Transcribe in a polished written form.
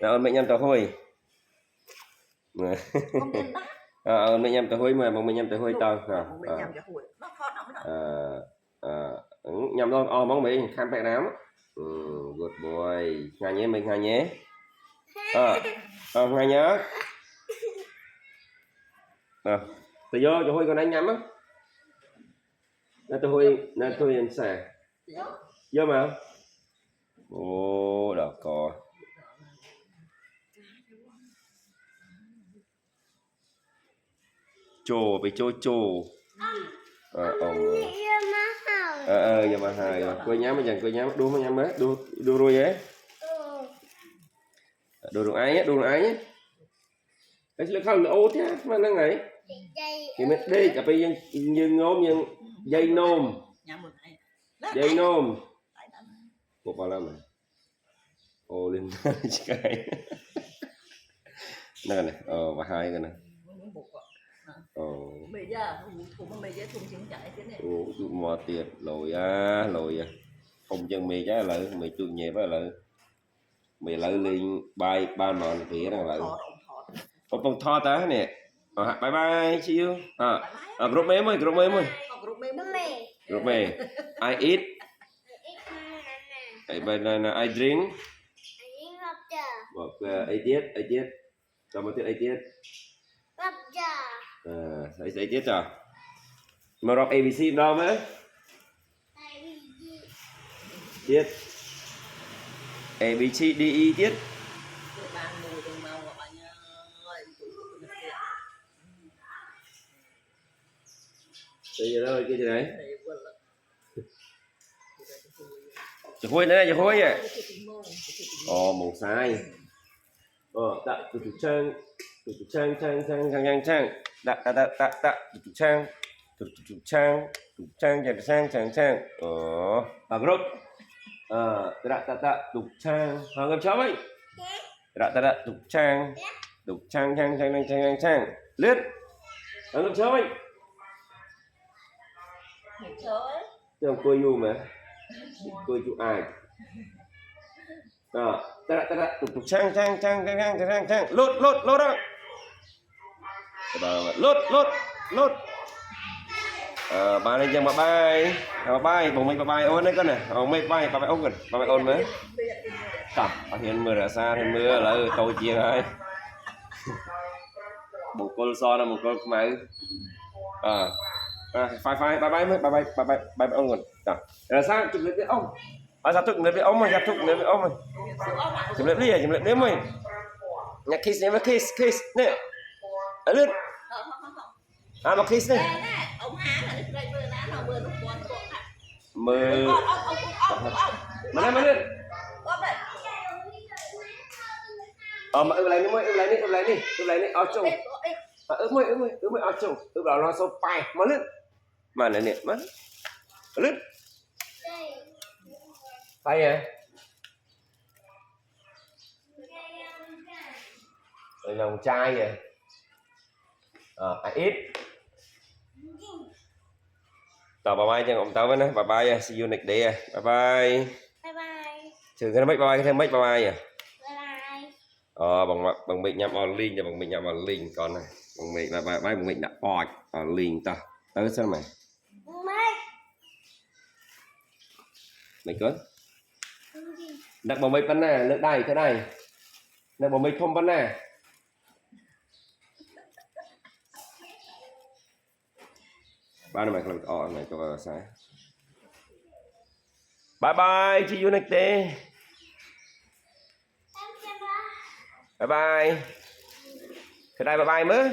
Rồi mẹ nhâm tàu hôi. Mẹ nhâm tàu hôi mà mẹ nhâm tàu hôi tao. Nhâm đó mong mình khám bẹ nám. Good boy. Ngay nhé mình ngay nhé. Ngay nhớ. Tôi vô cho hôi con anh nhắm á. Nó tôi anh xài. Vô mà. Ồ, đó có. Chô, bị chô. Giờ mà hai rồi. Quay nhắm mà dần quay nhắm, đua mà nhắm á, đua rồi á. Đua được ai nhé. Cái là không là ô thế mà nó ngày. Thì mình đi cà phê như ngôm như dây nôm. Một bao lâu này. Ô lên cái. Này, và hai cái này. Mò tiệt lồi không chân mì trái lợi mì chuột nhẹ với lợi mì lợi liền bay ba mòn phía đang lợi con tho tá nè bye bye see you group mấy group mê I eat banana I drink I tiết cho một tiết I tiết I tiết rồi mà đọc ABC đâu mấy tiết ABC DE tiết bây giờ đâu cái gì đấy chụp hôi đấy chụp hôi vậy màu sai đặt tụt trang trang bà group đặt tục trang hoàng ngâm chó ấy đặt tục trang lướt hoàng ngâm chó ấy chứ không coi nhu mà coi chú ai tục trang lốt đó lốt ba lên chân bye bông mấy bye ôn đấy con này mấy bye ôn gần bye ôn mấy cặp hiện mưa ra xa thì mưa là tôi chia hai một con so là một con máy phai bye ôn gần ra xa chụp lấy cái ông sao chụp lấy cái ông mà chụp lấy cái ông mà chụp lấy đi mày nhặt kiss nè lên mà kiss nè mưa mà lên mà ướp lại đi ao chung ướp môi ao chung ướp vào nó sâu bay mà lên mà này nè mà lên bay à lòng trai à ít tao bye bye cho ông tao với nó bye bye see you next day bye bye trường cái mấy bye thêm mấy bye bye bằng mình nhắm online và bằng mình nhắm online còn này bằng mình là bye bằng mình đã bọt online ta tới sao mày cớt đặt bằng mình bắn nè nước đây thế này đặt bằng mình không bắn nè ba này mày làm này cho vào sáng bye bye see you next day bye bye thế đây bye bye mới